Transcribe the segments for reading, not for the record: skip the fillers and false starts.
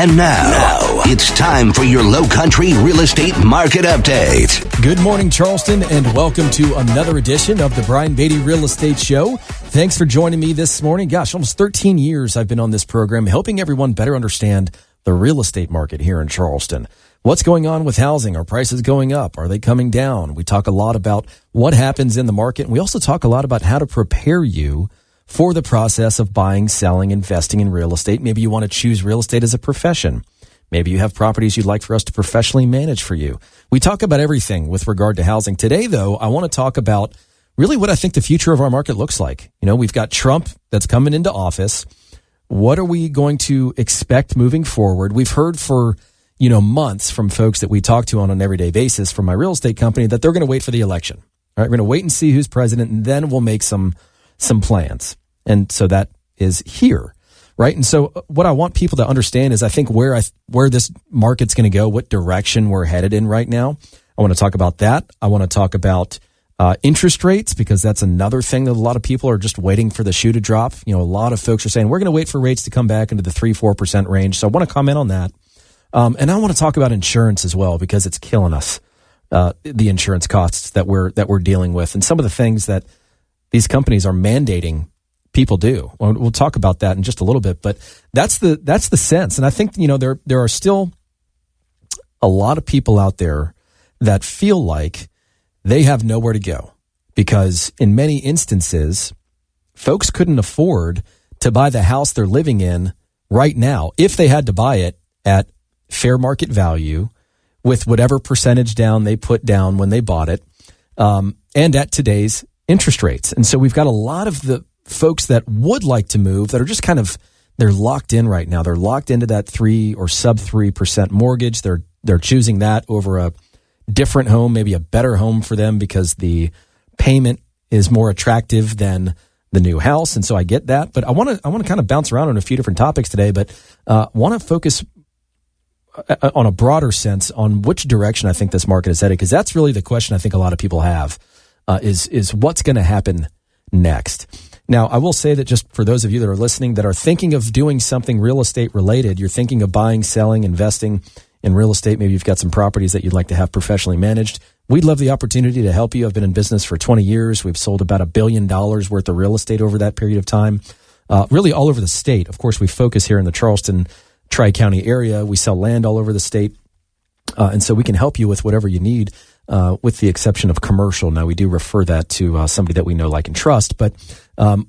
And now, it's time for your Low Country Real Estate Market Update. Good morning, Charleston, and welcome to another edition of the Brian Beatty Real Estate Show. Thanks for joining me this morning. Gosh, almost 13 years I've been on this program, helping everyone better understand the real estate market here in Charleston. What's going on with housing? Are prices going up? Are they coming down? We talk a lot about what happens in the market, and we also talk a lot about how to prepare you for the process of buying, selling, investing in real estate. Maybe you want to choose real estate as a profession. Maybe you have properties you'd like for us to professionally manage for you. We talk about everything with regard to housing. Today, though, I want to talk about really what I think the future of our market looks like. You know, we've got Trump that's coming into office. What are we going to expect moving forward? We've heard for, months from folks that we talk to on an everyday basis from my real estate company that they're going to wait for the election. All right, we're going to wait and see who's president, and then we'll make some plans. And so that is here, right? And so what I want people to understand is I think where this market's going to go, what direction we're headed in right now. I want to talk about that. I want to talk about interest rates, because that's another thing that a lot of people are just waiting for the shoe to drop. A lot of folks are saying we're going to wait for rates to come back into the 3-4% range. So I want to comment on that. And I want to talk about insurance as well, because it's killing us, the insurance costs that we're dealing with, and some of the things that these companies are mandating people do. We'll talk about that in just a little bit, but that's the sense. And I think, there are still a lot of people out there that feel like they have nowhere to go, because in many instances, folks couldn't afford to buy the house they're living in right now if they had to buy it at fair market value with whatever percentage down they put down when they bought it, and at today's interest rates. And so we've got a lot of the folks that would like to move that are just they're locked in right now. They're locked into that 3 or sub 3% mortgage. They're choosing that over a different home, maybe a better home for them, because the payment is more attractive than the new house. And so I get that, but I want to kind of bounce around on a few different topics today, but want to focus on a broader sense on which direction I think this market is headed, because that's really the question I think a lot of people have, is what's going to happen next. Now, I will say that just for those of you that are listening that are thinking of doing something real estate related, you're thinking of buying, selling, investing in real estate, maybe you've got some properties that you'd like to have professionally managed, we'd love the opportunity to help you. I've been in business for 20 years. We've sold about $1 billion worth of real estate over that period of time, really all over the state. Of course, we focus here in the Charleston Tri-County area. We sell land all over the state. And so we can help you with whatever you need, with the exception of commercial. Now, we do refer that to somebody that we know, like, and trust, but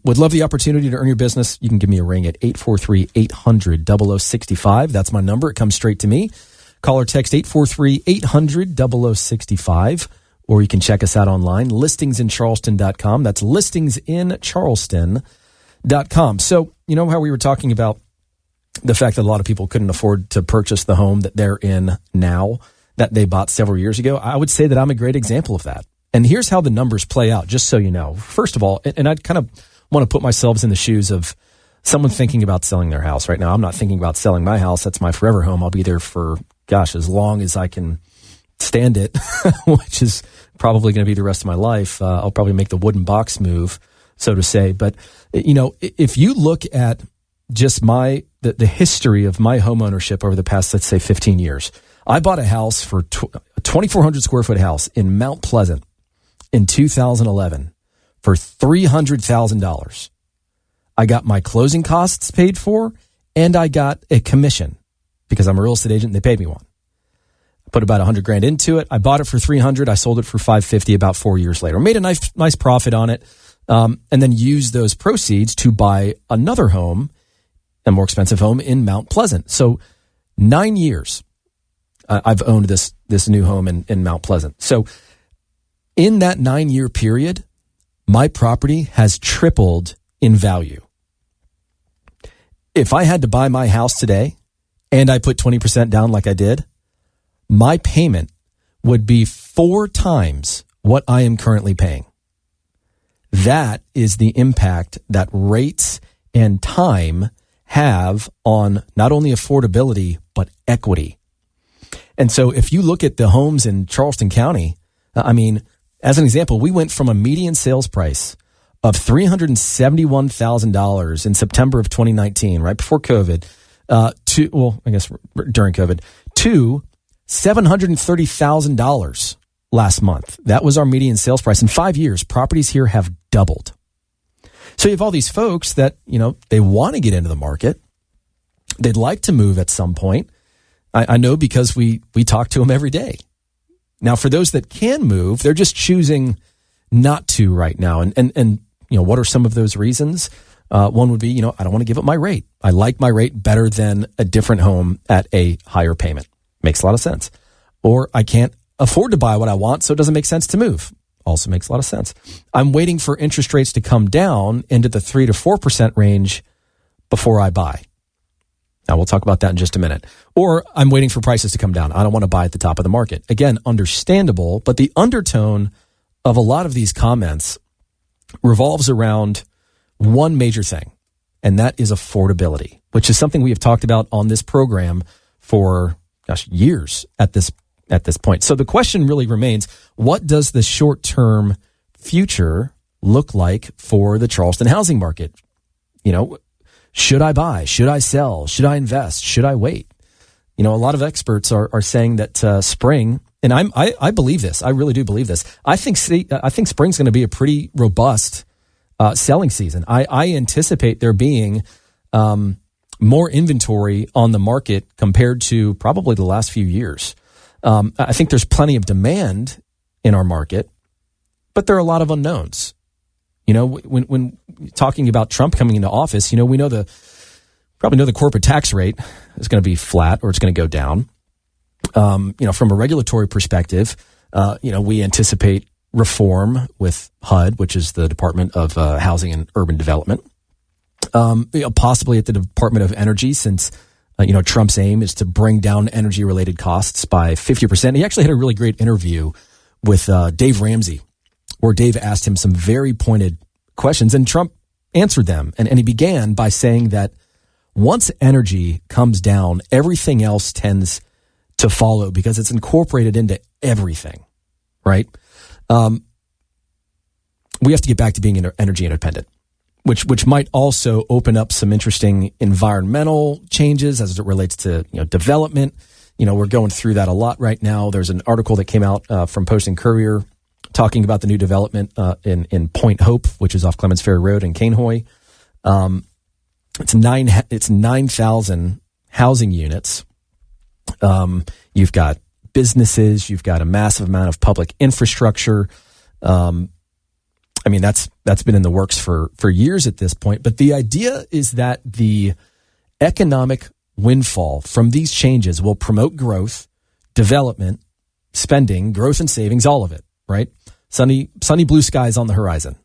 would love the opportunity to earn your business. You can give me a ring at 843-800-0065. That's my number. It comes straight to me. Call or text 843-800-0065, or you can check us out online, listingsincharleston.com. That's listingsincharleston.com. So, how we were talking about the fact that a lot of people couldn't afford to purchase the home that they're in now that they bought several years ago. I would say that I'm a great example of that. And here's how the numbers play out, just so you know. First of all, and I kind of want to put myself in the shoes of someone thinking about selling their house right now. I'm not thinking about selling my house. That's my forever home. I'll be there for, as long as I can stand it, which is probably going to be the rest of my life. I'll probably make the wooden box move, so to say. But, if you look at just the history of my home ownership over the past, let's say, 15 years, I bought a house for a 2,400 square foot house in Mount Pleasant in 2011 for $300,000. I got my closing costs paid for, and I got a commission because I'm a real estate agent and they paid me one. I put about $100,000 into it. I bought it for $300,000. I sold it for $550,000 about 4 years later. Made a nice profit on it, and then used those proceeds to buy another home, a more expensive home in Mount Pleasant. So 9 years I've owned this new home in Mount Pleasant. So in that 9-year period, my property has tripled in value. If I had to buy my house today and I put 20% down like I did, my payment would be 4 times what I am currently paying. That is the impact that rates and time have on not only affordability, but equity. And so if you look at the homes in Charleston County, as an example, we went from a median sales price of $371,000 in September of 2019, right before COVID, I guess during COVID, to $730,000 last month. That was our median sales price. In 5 years, properties here have doubled. So you have all these folks that, they want to get into the market. They'd like to move at some point. I know because we talk to them every day. Now, for those that can move, they're just choosing not to right now. And what are some of those reasons? One would be, I don't want to give up my rate. I like my rate better than a different home at a higher payment. Makes a lot of sense. Or I can't afford to buy what I want, so it doesn't make sense to move. Also makes a lot of sense. I'm waiting for interest rates to come down into the 3 to 4% range before I buy. Now, we'll talk about that in just a minute. Or I'm waiting for prices to come down. I don't want to buy at the top of the market. Again, understandable, but the undertone of a lot of these comments revolves around one major thing, and that is affordability, which is something we have talked about on this program for, years at this point. So the question really remains, what does the short-term future look like for the Charleston housing market? Should I buy? Should I sell? Should I invest? Should I wait? A lot of experts are saying that spring, and I believe this. I really do believe this. I think spring's going to be a pretty robust selling season. I anticipate there being more inventory on the market compared to probably the last few years. I think there's plenty of demand in our market, but there are a lot of unknowns. When talking about Trump coming into office, we probably know the corporate tax rate is going to be flat or it's going to go down. From a regulatory perspective, we anticipate reform with HUD, which is the Department of Housing and Urban Development. Possibly at the Department of Energy, since Trump's aim is to bring down energy-related costs by 50%. He actually had a really great interview with Dave Ramsey, where Dave asked him some very pointed questions, and Trump answered them. And he began by saying that once energy comes down, everything else tends to follow because it's incorporated into everything, right? We have to get back to being energy independent, which might also open up some interesting environmental changes as it relates to development. We're going through that a lot right now. There's an article that came out from Post and Courier talking about the new development in Point Hope, which is off Clements Ferry Road in Cainhoy. It's 9,000 housing units. You've got businesses. You've got a massive amount of public infrastructure. That's been in the works for years at this point. But the idea is that the economic windfall from these changes will promote growth, development, spending, growth and savings, all of it, right? Sunny blue skies on the horizon.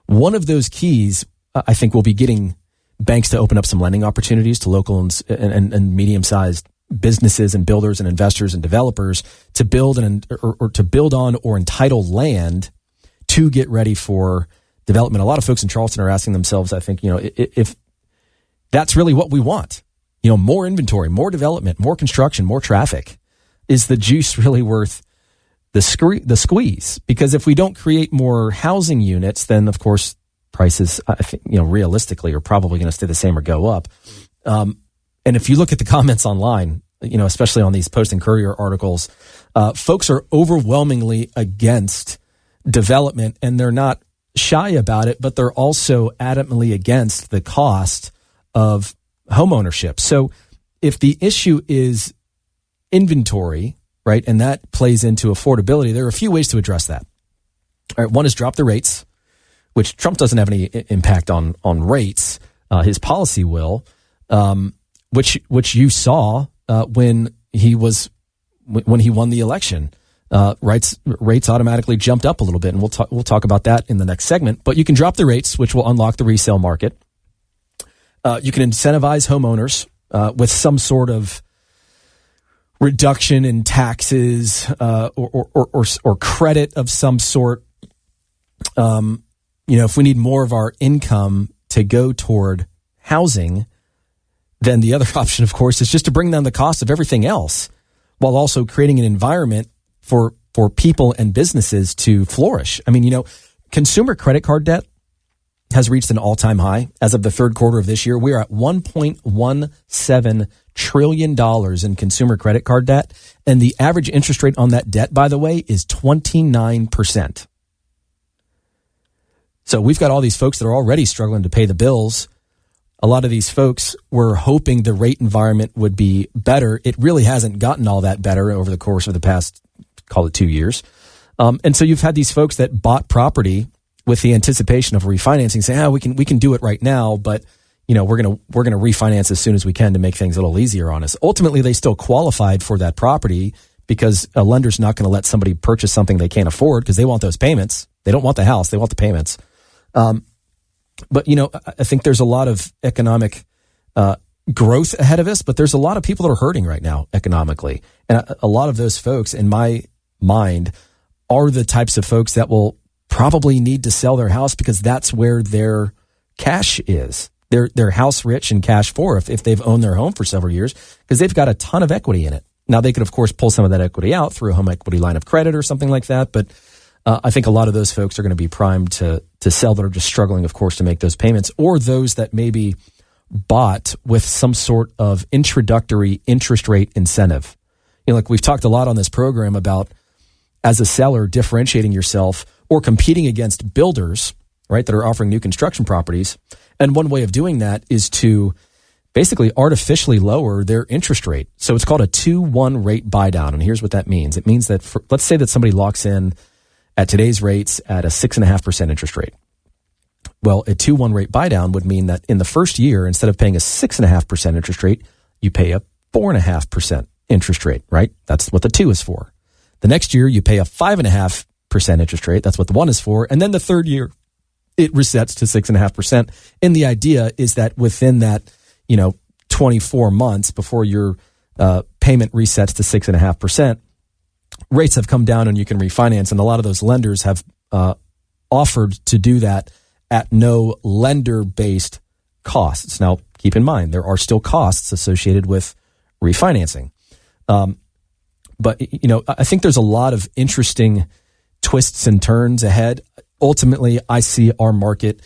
One of those keys, I think, will be getting banks to open up some lending opportunities to local and medium-sized businesses and builders and investors and developers to build or to build on or entitle land to get ready for development. A lot of folks in Charleston are asking themselves, I think, if that's really what we want, more inventory, more development, more construction, more traffic. Is the juice really worth the squeeze? Because if we don't create more housing units, then of course prices, I think, realistically are probably going to stay the same or go up. And if you look at the comments online, especially on these Post and Courier articles, folks are overwhelmingly against development, and they're not shy about it, but they're also adamantly against the cost of homeownership. So if the issue is inventory, right, and that plays into affordability, there are a few ways to address that. All right, one is drop the rates, which Trump doesn't have any impact on rates. His policy will, which you saw when he won the election. Rates automatically jumped up a little bit, and we'll talk about that in the next segment. But you can drop the rates, which will unlock the resale market. You can incentivize homeowners with some sort of reduction in taxes or credit of some sort. If we need more of our income to go toward housing, then the other option, of course, is just to bring down the cost of everything else while also creating an environment for people and businesses to flourish. Consumer credit card debt has reached an all-time high. As of the third quarter of this year, we are at $1.17 trillion in consumer credit card debt. And the average interest rate on that debt, by the way, is 29%. So we've got all these folks that are already struggling to pay the bills. A lot of these folks were hoping the rate environment would be better. It really hasn't gotten all that better over the course of the past, call it 2 years. And so you've had these folks that bought property with the anticipation of refinancing, saying, we can do it right now, but we're gonna refinance as soon as we can to make things a little easier on us. Ultimately, they still qualified for that property because a lender's not going to let somebody purchase something they can't afford because they want those payments. They don't want the house; they want the payments. But I think there's a lot of economic growth ahead of us, but there's a lot of people that are hurting right now economically, and a lot of those folks, in my mind, are the types of folks that will probably need to sell their house because that's where their cash is. They're house rich and cash poor if they've owned their home for several years because they've got a ton of equity in it. Now, they could, of course, pull some of that equity out through a home equity line of credit or something like that, but I think a lot of those folks are going to be primed to sell that are just struggling, of course, to make those payments, or those that maybe bought with some sort of introductory interest rate incentive. Like we've talked a lot on this program about, as a seller, differentiating yourself or competing against builders, right, that are offering new construction properties. And one way of doing that is to basically artificially lower their interest rate. So it's called a 2-1 rate buy down. And here's what that means. It means that let's say that somebody locks in at today's rates at a 6.5% interest rate. Well, a 2-1 rate buy down would mean that in the first year, instead of paying a 6.5% interest rate, you pay a 4.5% interest rate, right? That's what the 2 is for. The next year, you pay a 5.5% interest rate. That's what the 1 is for. And then the third year, it resets to 6.5%. And the idea is that within that, 24 months before your payment resets to 6.5%, rates have come down and you can refinance. And a lot of those lenders have offered to do that at no lender-based costs. Now, keep in mind, there are still costs associated with refinancing. But, I think there's a lot of interesting twists and turns ahead. Ultimately, I see our market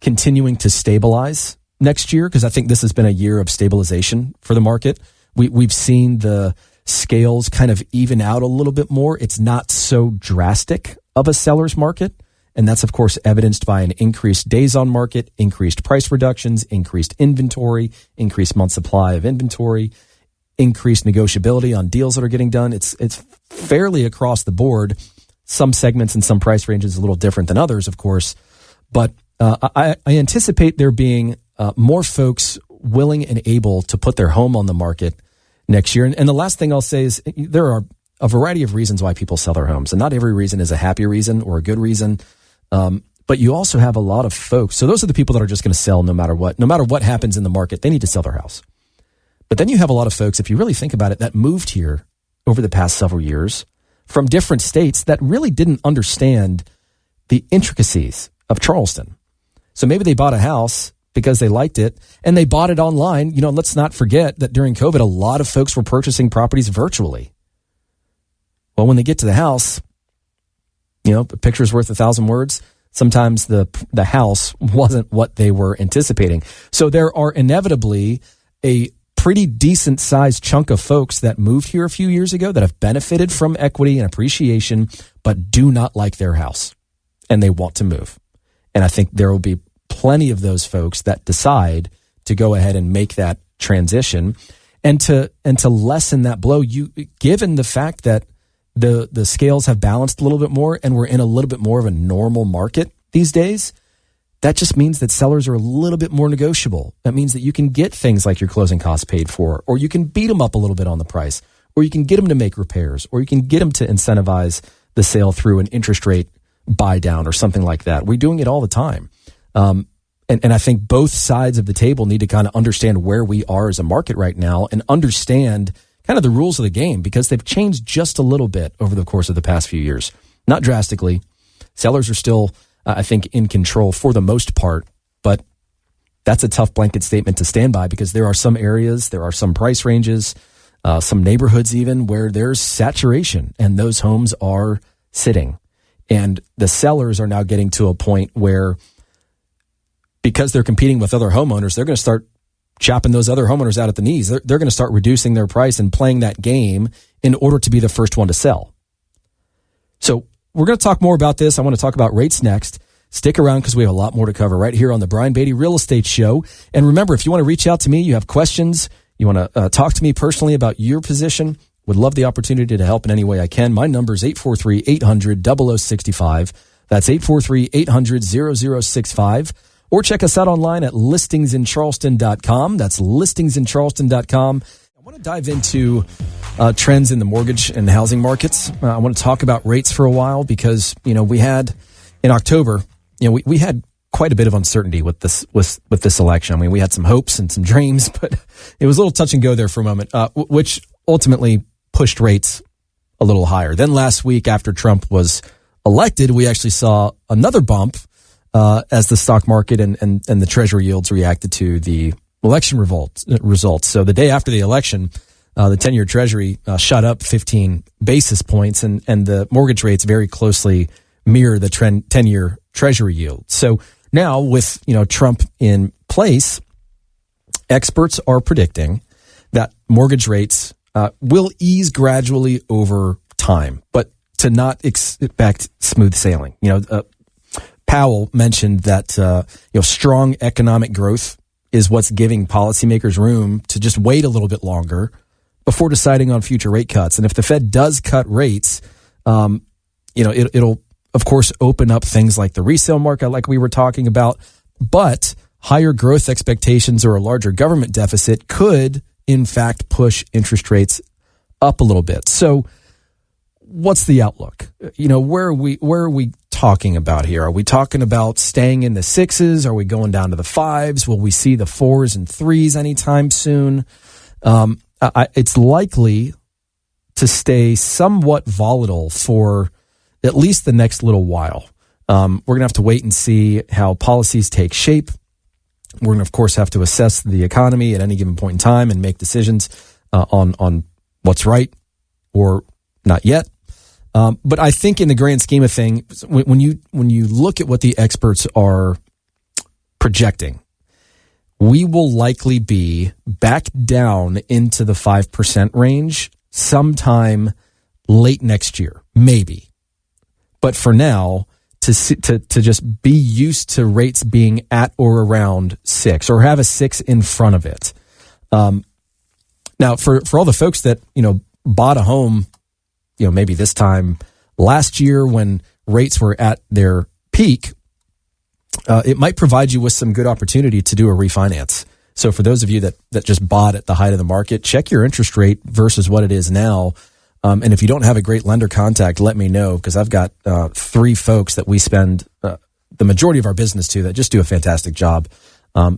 continuing to stabilize next year because I think this has been a year of stabilization for the market. We've seen the scales kind of even out a little bit more. It's not so drastic of a seller's market. And that's, of course, evidenced by an increased days on market, increased price reductions, increased inventory, increased month supply of inventory, increased negotiability on deals that are getting done. It's fairly across the board. Some segments and some price ranges a little different than others, of course. But I anticipate there being more folks willing and able to put their home on the market next year. And the last thing I'll say is there are a variety of reasons why people sell their homes. And not every reason is a happy reason or a good reason. But you also have a lot of folks. So those are the people that are just going to sell no matter what. No matter what happens in the market, they need to sell their house. But then you have a lot of folks, if you really think about it, that moved here over the past several years from different states that really didn't understand the intricacies of Charleston. So maybe they bought a house because they liked it and they bought it online. Let's not forget that during COVID, a lot of folks were purchasing properties virtually. Well, when they get to the house, a picture's worth 1,000 words. Sometimes the house wasn't what they were anticipating. So there are inevitably a pretty decent sized chunk of folks that moved here a few years ago that have benefited from equity and appreciation, but do not like their house and they want to move. And I think there will be plenty of those folks that decide to go ahead and make that transition and to lessen that blow. Given the fact that the scales have balanced a little bit more and we're in a little bit more of a normal market these days, that just means that sellers are a little bit more negotiable. That means that you can get things like your closing costs paid for, or you can beat them up a little bit on the price, or you can get them to make repairs, or you can get them to incentivize the sale through an interest rate buy down or something like that. We're doing it all the time. And I think both sides of the table need to kind of understand where we are as a market right now and understand kind of the rules of the game because they've changed just a little bit over the course of the past few years. Not drastically. Sellers are still, I think, in control for the most part, but that's a tough blanket statement to stand by because there are some areas, there are some price ranges, some neighborhoods even where there's saturation and those homes are sitting. And the sellers are now getting to a point where because they're competing with other homeowners, they're going to start chopping those other homeowners out at the knees. They're going to start reducing their price and playing that game in order to be the first one to sell. So we're going to talk more about this. I want to talk about rates next. Stick around because we have a lot more to cover right here on the Brian Beatty Real Estate Show. And remember, if you want to reach out to me, you have questions, you want to talk to me personally about your position, would love the opportunity to help in any way I can. My number is 843-800-0065. That's 843-800-0065. Or check us out online at listingsincharleston.com. That's listingsincharleston.com. I want to dive into trends in the mortgage and housing markets. I want to talk about rates for a while because, we had in October, we had quite a bit of uncertainty with this election. I mean, we had some hopes and some dreams, but it was a little touch and go there for a moment, which ultimately pushed rates a little higher. Then last week after Trump was elected, we actually saw another bump as the stock market and the treasury yields reacted to the election results. So the day after the election, the 10-year treasury shot up 15 basis points and the mortgage rates very closely mirror the 10-year treasury yield. So now with, Trump in place, experts are predicting that mortgage rates will ease gradually over time, but to not expect smooth sailing. Powell mentioned that, strong economic growth is what's giving policymakers room to just wait a little bit longer before deciding on future rate cuts. And if the Fed does cut rates, it'll of course open up things like the resale market, like we were talking about, but higher growth expectations or a larger government deficit could in fact push interest rates up a little bit. So what's the outlook? Where are we talking about here? Are we talking about staying in the sixes? Are we going down to the fives? Will we see the fours and threes anytime soon? It's likely to stay somewhat volatile for at least the next little while. We're going to have to wait and see how policies take shape. We're going to, of course, have to assess the economy at any given point in time and make decisions on what's right or not yet. But I think in the grand scheme of things, when you look at what the experts are projecting, we will likely be back down into the 5% range sometime late next year, maybe. But for now, to just be used to rates being at or around 6 or have a 6 in front of it. Now, for all the folks that bought a home, maybe this time last year when rates were at their peak, it might provide you with some good opportunity to do a refinance. So for those of you that just bought at the height of the market, check your interest rate versus what it is now. And if you don't have a great lender contact, let me know, because I've got 3 folks that we spend the majority of our business to that just do a fantastic job.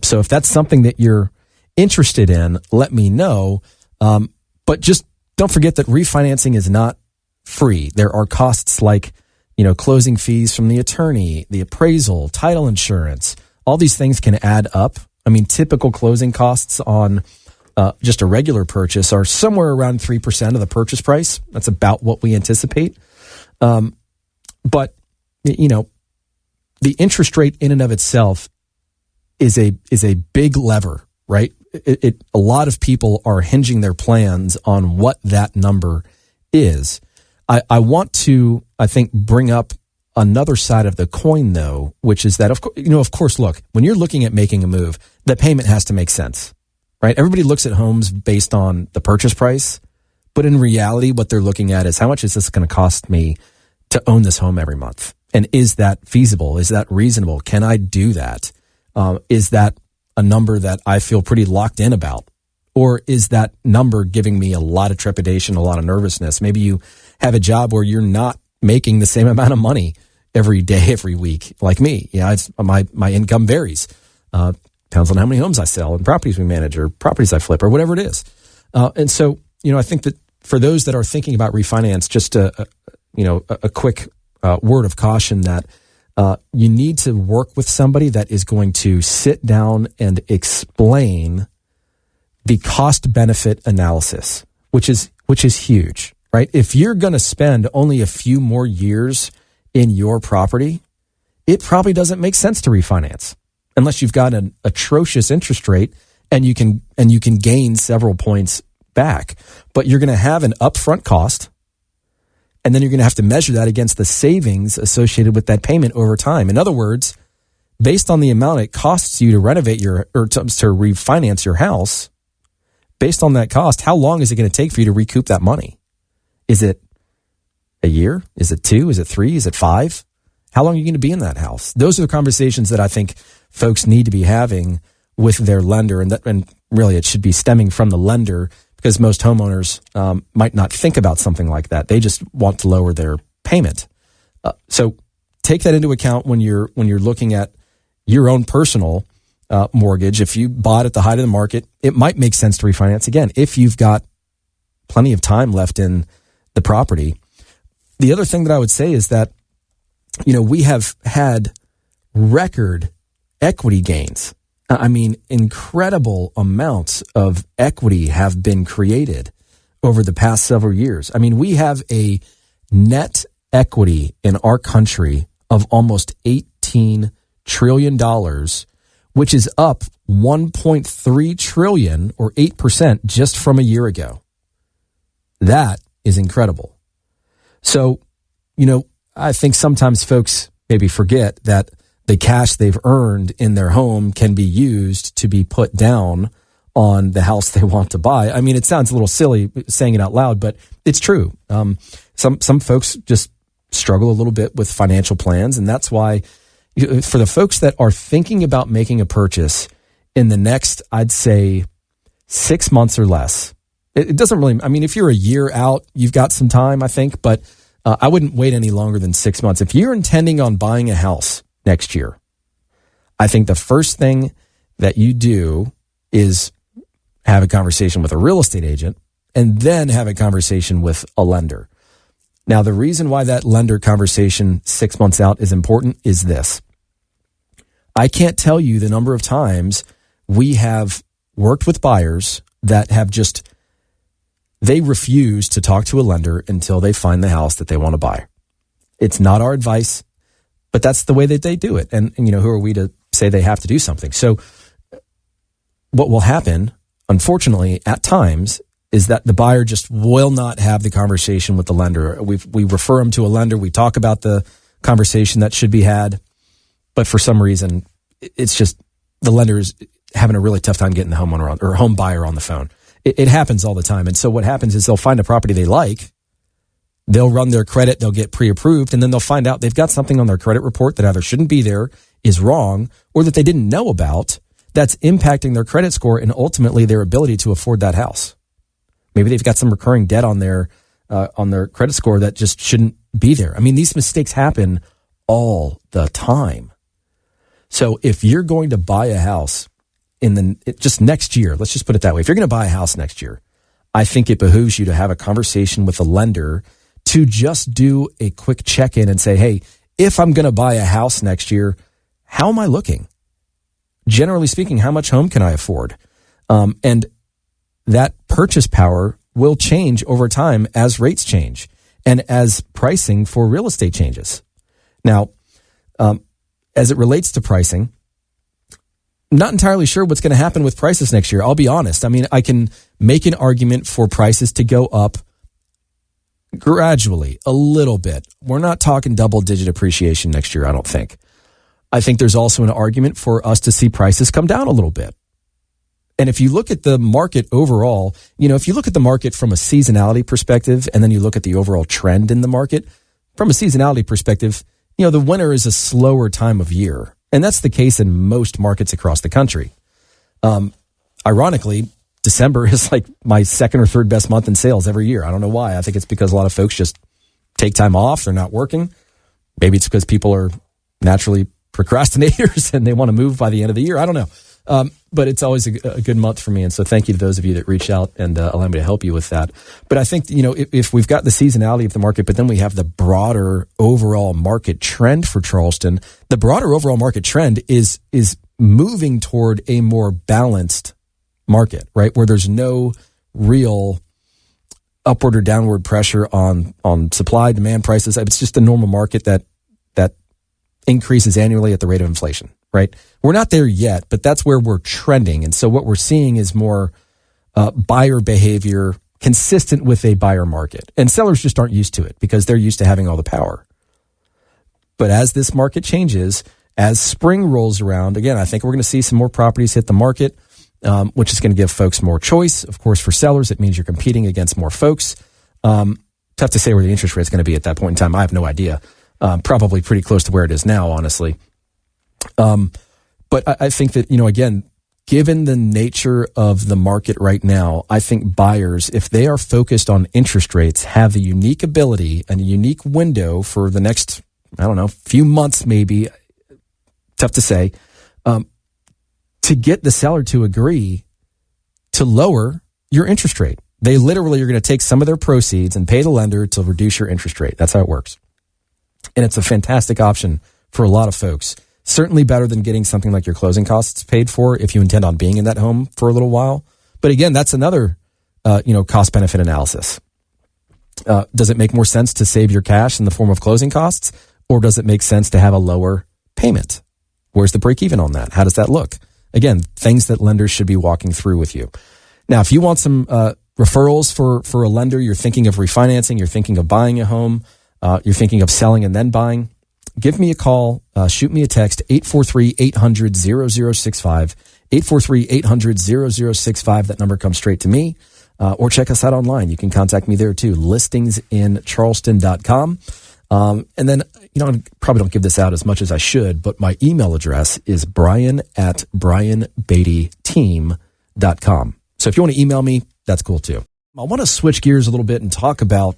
So if that's something that you're interested in, let me know. But just don't forget that refinancing is not free. There are costs like, closing fees from the attorney, the appraisal, title insurance. All these things can add up. I mean, typical closing costs on just a regular purchase are somewhere around 3% of the purchase price. That's about what we anticipate. But, the interest rate in and of itself is a big lever, right? A lot of people are hinging their plans on what that number is. I want to, I think, bring up another side of the coin, though, which is that, of course, look, when you're looking at making a move, the payment has to make sense, right? Everybody looks at homes based on the purchase price, but in reality, what they're looking at is how much is this going to cost me to own this home every month? And is that feasible? Is that reasonable? Can I do that? Is that a number that I feel pretty locked in about? Or is that number giving me a lot of trepidation, a lot of nervousness? Maybe you have a job where you're not making the same amount of money every day, every week, like me. It's my income varies. Depends on how many homes I sell and properties we manage or properties I flip or whatever it is. And so, I think that for those that are thinking about refinance, just a quick word of caution that you need to work with somebody that is going to sit down and explain the cost benefit analysis, which is huge, right? If you're going to spend only a few more years in your property, it probably doesn't make sense to refinance. unless you've got an atrocious interest rate and you can gain several points back. But you're going to have an upfront cost, and then you're going to have to measure that against the savings associated with that payment over time. In other words, based on the amount it costs you to renovate to refinance your house, based on that cost, how long is it going to take for you to recoup that money? Is it a year? Is it 2? Is it 3? Is it 5? How long are you going to be in that house? Those are the conversations that I think folks need to be having with their lender, and really it should be stemming from the lender, because most homeowners might not think about something like that. They just want to lower their payment. So take that into account when you're looking at your own personal mortgage. If you bought at the height of the market, it might make sense to refinance again if you've got plenty of time left in the property. The other thing that I would say is that, we have had record equity gains. I mean, incredible amounts of equity have been created over the past several years. I mean, we have a net equity in our country of almost $18 trillion, which is up 1.3 trillion or 8% just from a year ago. That is incredible. So, I think sometimes folks maybe forget that the cash they've earned in their home can be used to be put down on the house they want to buy. I mean, it sounds a little silly saying it out loud, but it's true. Some folks just struggle a little bit with financial plans, and that's why for the folks that are thinking about making a purchase in the next, I'd say, 6 months or less, it doesn't really, I mean, if you're a year out, you've got some time, I think, but I wouldn't wait any longer than 6 months. If you're intending on buying a house next year, I think the first thing that you do is have a conversation with a real estate agent and then have a conversation with a lender. Now, the reason why that lender conversation 6 months out is important is this. I can't tell you the number of times we have worked with buyers that have they refuse to talk to a lender until they find the house that they want to buy. It's not our advice, but that's the way that they do it. And who are we to say they have to do something? So what will happen, unfortunately, at times, is that the buyer just will not have the conversation with the lender. We refer them to a lender. We talk about the conversation that should be had, but for some reason, it's just the lender is having a really tough time getting the homeowner or home buyer on the phone. It happens all the time. And so what happens is they'll find a property they like, they'll run their credit, they'll get pre-approved, and then they'll find out they've got something on their credit report that either shouldn't be there, is wrong, or that they didn't know about that's impacting their credit score and ultimately their ability to afford that house. Maybe they've got some recurring debt on their credit score that just shouldn't be there. I mean, these mistakes happen all the time. So if you're going to buy a house just next year, let's just put it that way. If you're going to buy a house next year, I think it behooves you to have a conversation with a lender to just do a quick check-in and say, hey, if I'm going to buy a house next year, how am I looking? Generally speaking, how much home can I afford? And that purchase power will change over time as rates change and as pricing for real estate changes. Now, as it relates to pricing, not entirely sure what's going to happen with prices next year. I'll be honest. I mean, I can make an argument for prices to go up gradually, a little bit. We're not talking double-digit appreciation next year, I don't think. I think there's also an argument for us to see prices come down a little bit. And if you look at the market overall, if you look at the market from a seasonality perspective, and then you look at the overall trend in the market, from a seasonality perspective, the winter is a slower time of year. And that's the case in most markets across the country. Ironically, December is like my second or third best month in sales every year. I don't know why. I think it's because a lot of folks just take time off. They're not working. Maybe it's because people are naturally procrastinators and they want to move by the end of the year. I don't know. But it's always a good month for me. And so thank you to those of you that reach out and allow me to help you with that. But I think, if we've got the seasonality of the market, but then we have the broader overall market trend for Charleston, the broader overall market trend is moving toward a more balanced market, right? Where there's no real upward or downward pressure on supply, demand, prices. It's just a normal market that increases annually at the rate of inflation. right? We're not there yet, but that's where we're trending. And so what we're seeing is more buyer behavior consistent with a buyer market. And sellers just aren't used to it because they're used to having all the power. But as this market changes, as spring rolls around, again, I think we're going to see some more properties hit the market, which is going to give folks more choice. Of course, for sellers, it means you're competing against more folks. Tough to say where the interest rate is going to be at that point in time. I have no idea. Probably pretty close to where it is now, honestly. But I think that, again, given the nature of the market right now, I think buyers, if they are focused on interest rates, have the unique ability and a unique window for the next, few months maybe, tough to say, to get the seller to agree to lower your interest rate. They literally are going to take some of their proceeds and pay the lender to reduce your interest rate. That's how it works. And it's a fantastic option for a lot of folks. Certainly better than getting something like your closing costs paid for if you intend on being in that home for a little while. But again, that's another, cost benefit analysis. Does it make more sense to save your cash in the form of closing costs, or does it make sense to have a lower payment? Where's the break even on that? How does that look? Again, things that lenders should be walking through with you. Now, if you want some referrals for a lender, you're thinking of refinancing, you're thinking of buying a home, you're thinking of selling and then buying, give me a call, shoot me a text, 843-800-0065, 843-800-0065. That number comes straight to me, or check us out online. You can contact me there too, listingsincharleston.com. And then, I probably don't give this out as much as I should, but my email address is brian@brianbeattyteam.com. So if you want to email me, that's cool too. I want to switch gears a little bit and talk about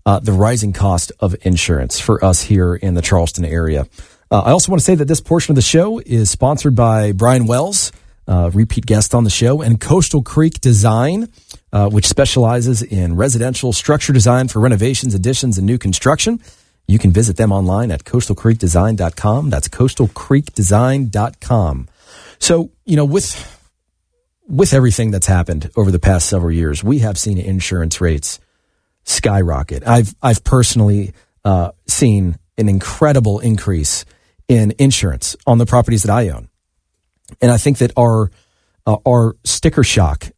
the rising cost of insurance for us here in the Charleston area. I also want to say that this portion of the show is sponsored by Brian Wells, repeat guest on the show, and Coastal Creek Design, which specializes in residential structure design for renovations, additions, and new construction. You can visit them online at coastalcreekdesign.com. That's coastalcreekdesign.com. So, with everything that's happened over the past several years, we have seen insurance rates skyrocket. I've personally seen an incredible increase in insurance on the properties that I own. And I think that our sticker shock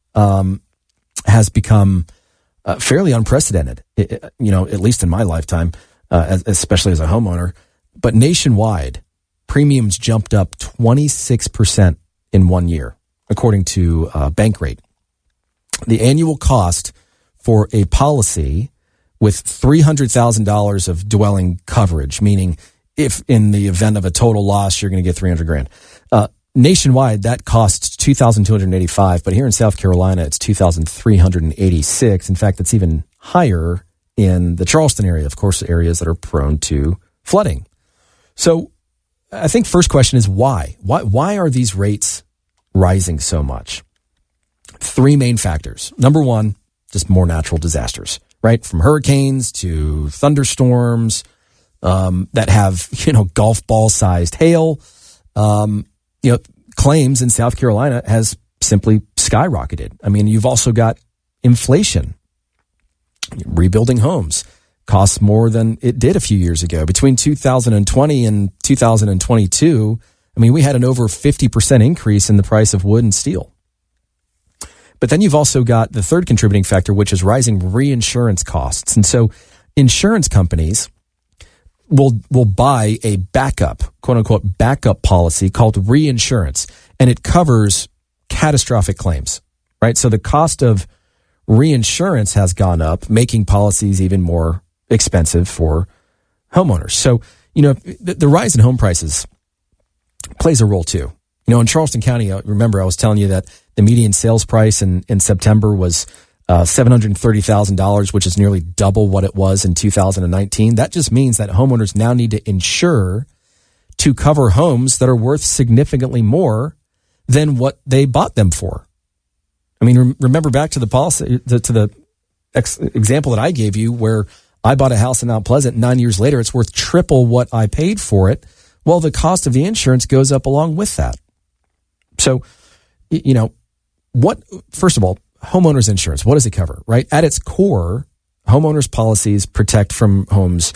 has become fairly unprecedented, at least in my lifetime, especially as a homeowner. But nationwide, premiums jumped up 26% in 1 year, according to Bankrate. The annual cost for a policy with $300,000 of dwelling coverage, meaning if in the event of a total loss, you're going to get $300,000. Nationwide, that costs $2,285, but here in South Carolina, it's $2,386. In fact, it's even higher in the Charleston area, of course, areas that are prone to flooding. So I think first question is why? Why are these rates rising so much? Three main factors. Number one, just more natural disasters, right? From hurricanes to thunderstorms that have, golf ball sized hail. Claims in South Carolina has simply skyrocketed. I mean, you've also got inflation. Rebuilding homes costs more than it did a few years ago. Between 2020 and 2022, we had an over 50% increase in the price of wood and steel. But then you've also got the third contributing factor, which is rising reinsurance costs. And so insurance companies will buy a backup, quote unquote, backup policy called reinsurance, and it covers catastrophic claims, right? So the cost of reinsurance has gone up, making policies even more expensive for homeowners. So, the rise in home prices plays a role too. In Charleston County, remember I was telling you that the median sales price in September was $730,000, which is nearly double what it was in 2019. That just means that homeowners now need to insure to cover homes that are worth significantly more than what they bought them for. Remember back to the policy, to the example that I gave you, where I bought a house in Mount Pleasant. 9 years later, it's worth triple what I paid for it. Well, the cost of the insurance goes up along with that. So, first of all, homeowners insurance, what does it cover, right? At its core, homeowners policies protect from homes,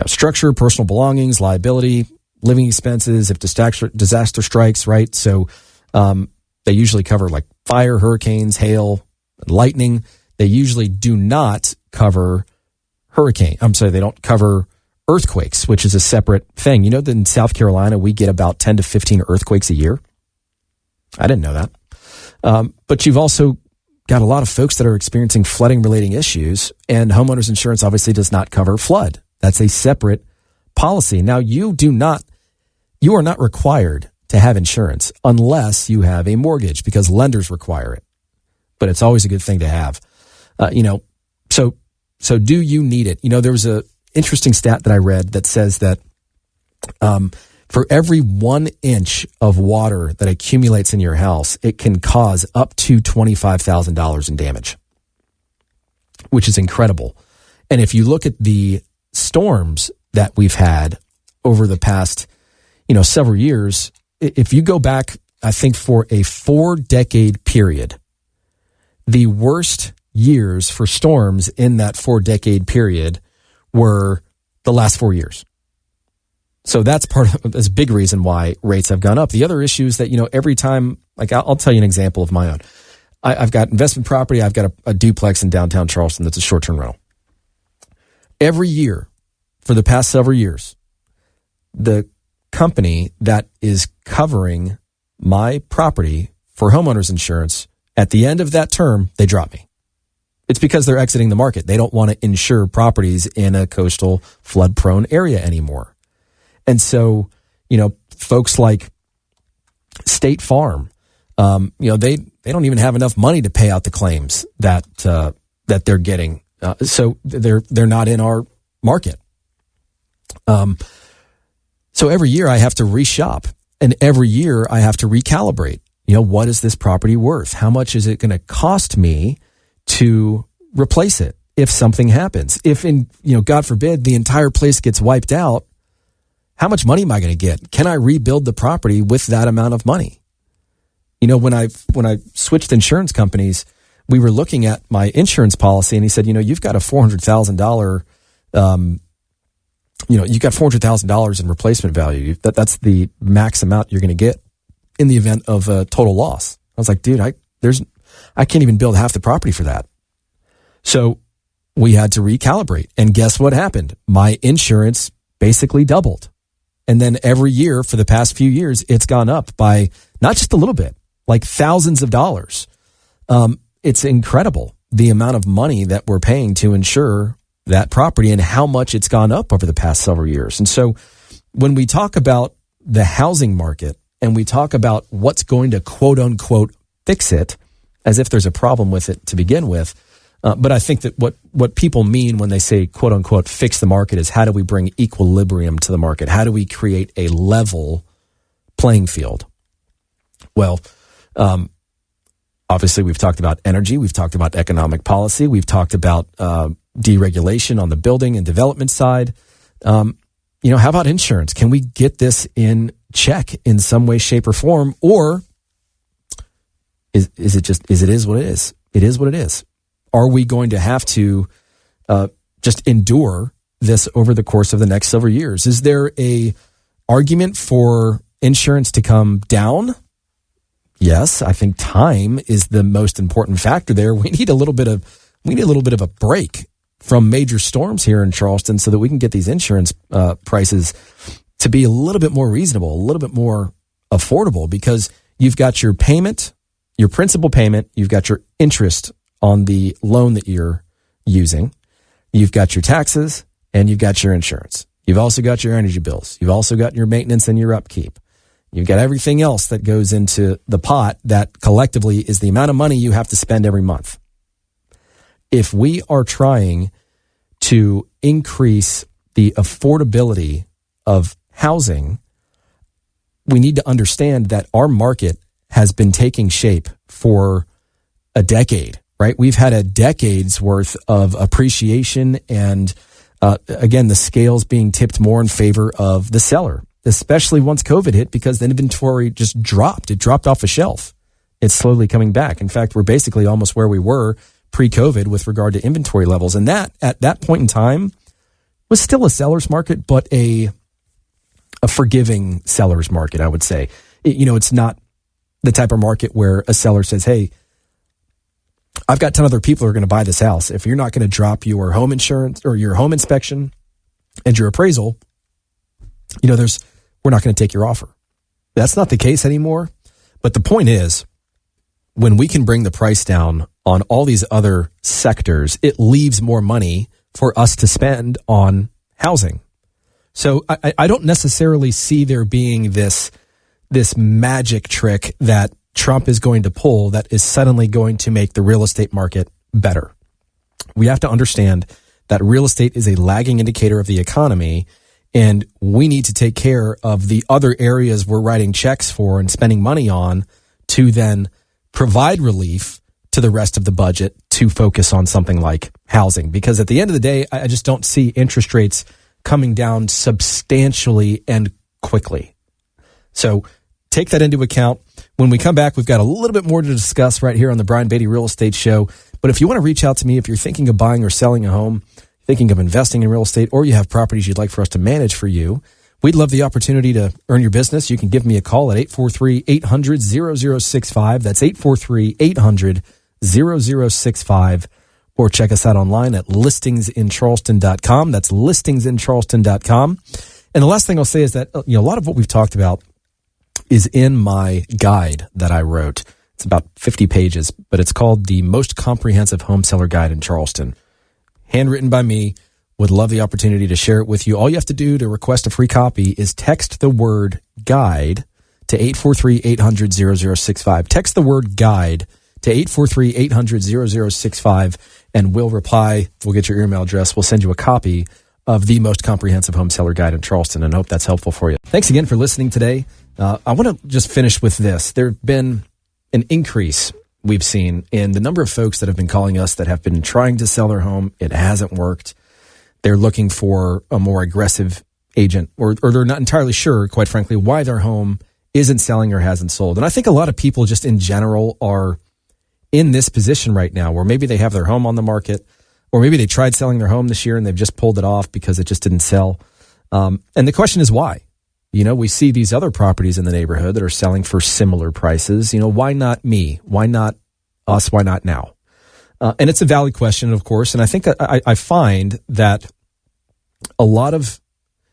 structure, personal belongings, liability, living expenses, if disaster strikes, right? So they usually cover like fire, hurricanes, hail, lightning. They usually do not cover they don't cover earthquakes, which is a separate thing. You know that in South Carolina, we get about 10 to 15 earthquakes a year? I didn't know that. But you've also got a lot of folks that are experiencing flooding related issues, and homeowners insurance obviously does not cover flood. That's a separate policy. Now, you are not required to have insurance unless you have a mortgage, because lenders require it. But it's always a good thing to have. So do you need it? There was a interesting stat that I read that says that for every 1 inch of water that accumulates in your house, it can cause up to $25,000 in damage, which is incredible. And if you look at the storms that we've had over the past, several years, if you go back, I think for a 4-decade period, the worst years for storms in that 4-decade period were the last 4 years. So that's that's a big reason why rates have gone up. The other issue is that, every time, like I'll tell you an example of my own. I've got investment property. I've got a duplex in downtown Charleston that's a short-term rental. Every year for the past several years, the company that is covering my property for homeowners insurance, at the end of that term, they drop me. It's because they're exiting the market. They don't want to insure properties in a coastal flood-prone area anymore. And so, folks like State Farm, they don't even have enough money to pay out the claims that they're getting. So they're not in our market. So every year I have to reshop, and every year I have to recalibrate. What is this property worth? How much is it going to cost me to replace it if something happens? If God forbid, the entire place gets wiped out, how much money am I going to get? Can I rebuild the property with that amount of money? When I switched insurance companies, we were looking at my insurance policy, and he said, you've got a $400,000, you've got $400,000 in replacement value. That's the max amount you're going to get in the event of a total loss. I was like, dude, I can't even build half the property for that. So we had to recalibrate. And guess what happened? My insurance basically doubled. And then every year for the past few years, it's gone up by not just a little bit, like thousands of dollars. It's incredible the amount of money that we're paying to insure that property and how much it's gone up over the past several years. And so when we talk about the housing market and we talk about what's going to quote unquote fix it, as if there's a problem with it to begin with. But I think that what people mean when they say quote unquote fix the market is how do we bring equilibrium to the market? How do we create a level playing field? Well, obviously we've talked about energy. We've talked about economic policy. We've talked about deregulation on the building and development side. How about insurance? Can we get this in check in some way, shape, or form? Or is it what it is? It is what it is. Are we going to have to just endure this over the course of the next several years? Is there a argument for insurance to come down? Yes, I think time is the most important factor there. We need a little bit of a break from major storms here in Charleston so that we can get these insurance prices to be a little bit more reasonable, a little bit more affordable, because you've got your payment, your principal payment, you've got your interest on the loan that you're using, you've got your taxes, and you've got your insurance. You've also got your energy bills. You've also got your maintenance and your upkeep. You've got everything else that goes into the pot that collectively is the amount of money you have to spend every month. If we are trying to increase the affordability of housing, we need to understand that our market has been taking shape for a decade, right? We've had a decade's worth of appreciation and, again, the scales being tipped more in favor of the seller, especially once COVID hit, because the inventory just dropped. It dropped off a shelf. It's slowly coming back. In fact, we're basically almost where we were pre-COVID with regard to inventory levels. And that, at that point in time, was still a seller's market, but a a forgiving seller's market, I would say. It's not the type of market where a seller says, hey, I've got 10 other people who are going to buy this house. If you're not going to drop your home insurance or your home inspection and your appraisal, we're not going to take your offer. That's not the case anymore. But the point is, when we can bring the price down on all these other sectors, it leaves more money for us to spend on housing. So I don't necessarily see there being this magic trick that Trump is going to pull that is suddenly going to make the real estate market better. We have to understand that real estate is a lagging indicator of the economy, and we need to take care of the other areas we're writing checks for and spending money on to then provide relief to the rest of the budget to focus on something like housing. Because at the end of the day, I just don't see interest rates coming down substantially and quickly. So take that into account. When we come back, we've got a little bit more to discuss right here on the Brian Beatty Real Estate Show. But if you want to reach out to me, if you're thinking of buying or selling a home, thinking of investing in real estate, or you have properties you'd like for us to manage for you, we'd love the opportunity to earn your business. You can give me a call at 843-800-0065. That's 843-800-0065. Or check us out online at listingsincharleston.com. That's listingsincharleston.com. And the last thing I'll say is that, a lot of what we've talked about is in my guide that I wrote. It's about 50 pages, but it's called The Most Comprehensive Home Seller Guide in Charleston. Handwritten by me. Would love the opportunity to share it with you. All you have to do to request a free copy is text the word guide to 843-800-0065. Text the word guide to 843-800-0065, and we'll reply. We'll get your email address. We'll send you a copy of The Most Comprehensive Home Seller Guide in Charleston, and I hope that's helpful for you. Thanks again for listening today. I want to just finish with this. There's been an increase we've seen in the number of folks that have been calling us that have been trying to sell their home. It hasn't worked. They're looking for a more aggressive agent, or they're not entirely sure, quite frankly, why their home isn't selling or hasn't sold. And I think a lot of people just in general are in this position right now where maybe they have their home on the market, or maybe they tried selling their home this year and they've just pulled it off because it just didn't sell. And the question is why? We see these other properties in the neighborhood that are selling for similar prices. Why not me? Why not us? Why not now? And it's a valid question, of course. And I think I find that a lot of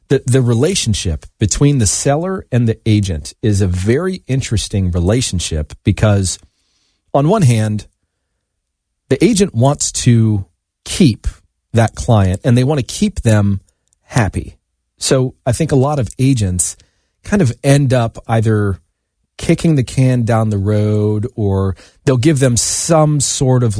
the relationship between the seller and the agent is a very interesting relationship, because on one hand, the agent wants to keep that client and they want to keep them happy. So I think a lot of agents kind of end up either kicking the can down the road, or they'll give them some sort of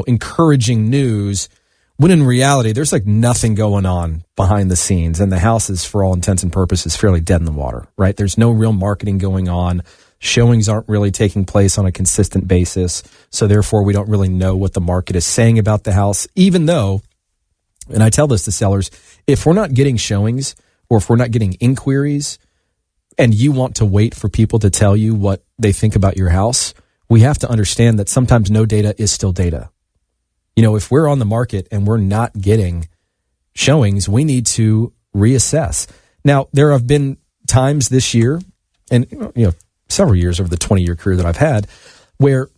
encouraging news, when in reality, there's nothing going on behind the scenes. And the house is, for all intents and purposes, fairly dead in the water, right? There's no real marketing going on. Showings aren't really taking place on a consistent basis. So therefore, we don't really know what the market is saying about the house, even though, and I tell this to sellers, if we're not getting showings, or if we're not getting inquiries, and you want to wait for people to tell you what they think about your house, we have to understand that sometimes no data is still data. If we're on the market and we're not getting showings, we need to reassess. Now, there have been times this year, and several years over the 20-year career that I've had, where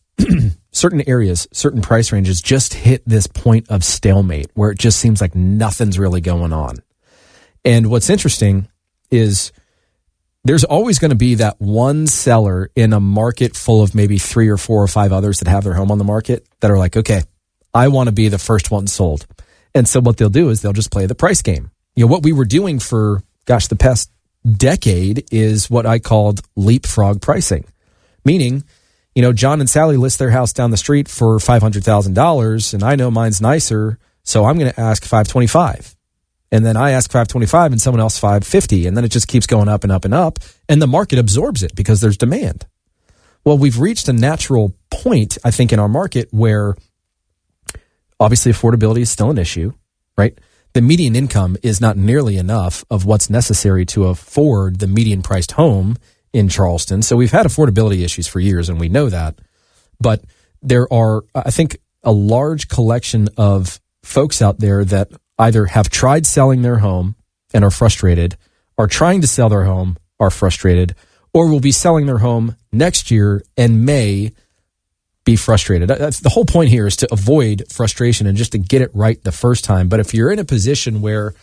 certain areas, certain price ranges just hit this point of stalemate, where it just seems like nothing's really going on. And what's interesting is there's always going to be that one seller in a market full of maybe 3 or 4 or 5 others that have their home on the market that are like, okay, I want to be the first one sold. And so what they'll do is they'll just play the price game. What we were doing for, the past decade is what I called leapfrog pricing. Meaning, John and Sally list their house down the street for $500,000, and I know mine's nicer, so I'm going to ask $525,000. And then I ask $525,000 and someone else $550,000, and then it just keeps going up and up and up, and the market absorbs it because there's demand. Well, we've reached a natural point, I think, in our market where obviously affordability is still an issue, right? The median income is not nearly enough of what's necessary to afford the median priced home in Charleston. So we've had affordability issues for years, and we know that. But there are, I think, a large collection of folks out there that either have tried selling their home and are frustrated, are trying to sell their home are frustrated, or will be selling their home next year and may be frustrated. That's the whole point here, is to avoid frustration and just to get it right the first time. But if you're in a position where,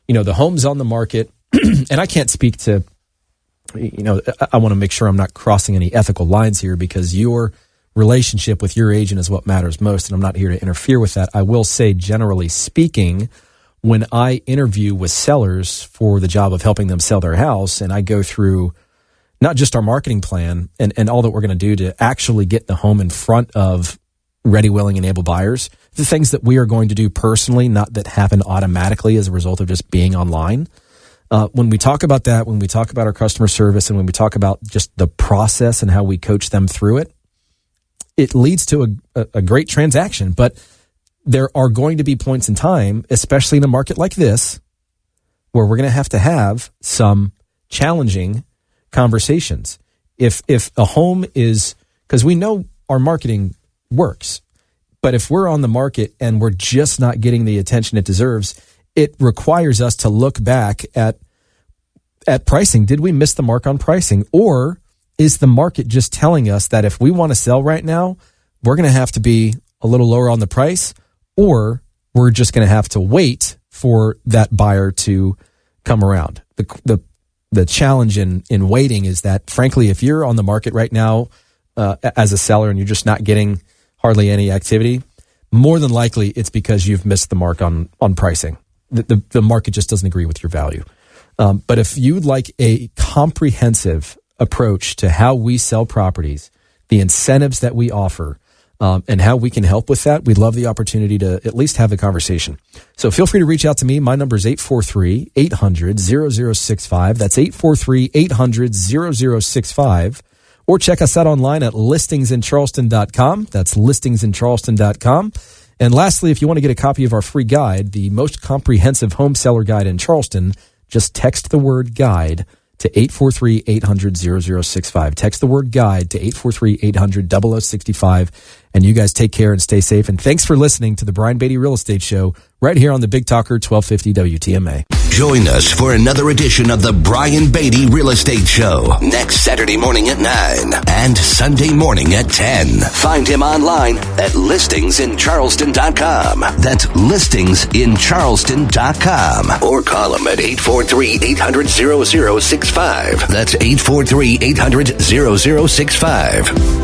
the home's on the market, and I can't speak to, I want to make sure I'm not crossing any ethical lines here, because your relationship with your agent is what matters most, and I'm not here to interfere with that. I will say, generally speaking, when I interview with sellers for the job of helping them sell their house, and I go through not just our marketing plan and all that we're going to do to actually get the home in front of ready, willing, and able buyers, the things that we are going to do personally, not that happen automatically as a result of just being online. When we talk about that, when we talk about our customer service, and when we talk about just the process and how we coach them through it, it leads to a great transaction. But there are going to be points in time, especially in a market like this, where we're going to have some challenging conversations. If a home is, because we know our marketing works, but if we're on the market and we're just not getting the attention it deserves, it requires us to look back at pricing. Did we miss the mark on pricing? Or is the market just telling us that if we want to sell right now, we're going to have to be a little lower on the price, or we're just going to have to wait for that buyer to come around? The challenge in waiting is that, frankly, if you're on the market right now as a seller and you're just not getting hardly any activity, more than likely it's because you've missed the mark on pricing. The market just doesn't agree with your value. But if you'd like a comprehensive approach to how we sell properties, the incentives that we offer, and how we can help with that, we'd love the opportunity to at least have a conversation. So feel free to reach out to me. My number is 843-800-0065. That's 843-800-0065. Or check us out online at listingsincharleston.com. That's listingsincharleston.com. And lastly, if you want to get a copy of our free guide, the most comprehensive home seller guide in Charleston, just text the word guide to 843-800-0065. Text the word guide to 843-800-0065. And you guys take care and stay safe. And thanks for listening to the Brian Beatty Real Estate Show right here on the Big Talker 1250 WTMA. Join us for another edition of the Brian Beatty Real Estate Show next Saturday morning at 9 and Sunday morning at 10. Find him online at listingsincharleston.com. That's listingsincharleston.com. Or call him at 843-800-0065. That's 843-800-0065.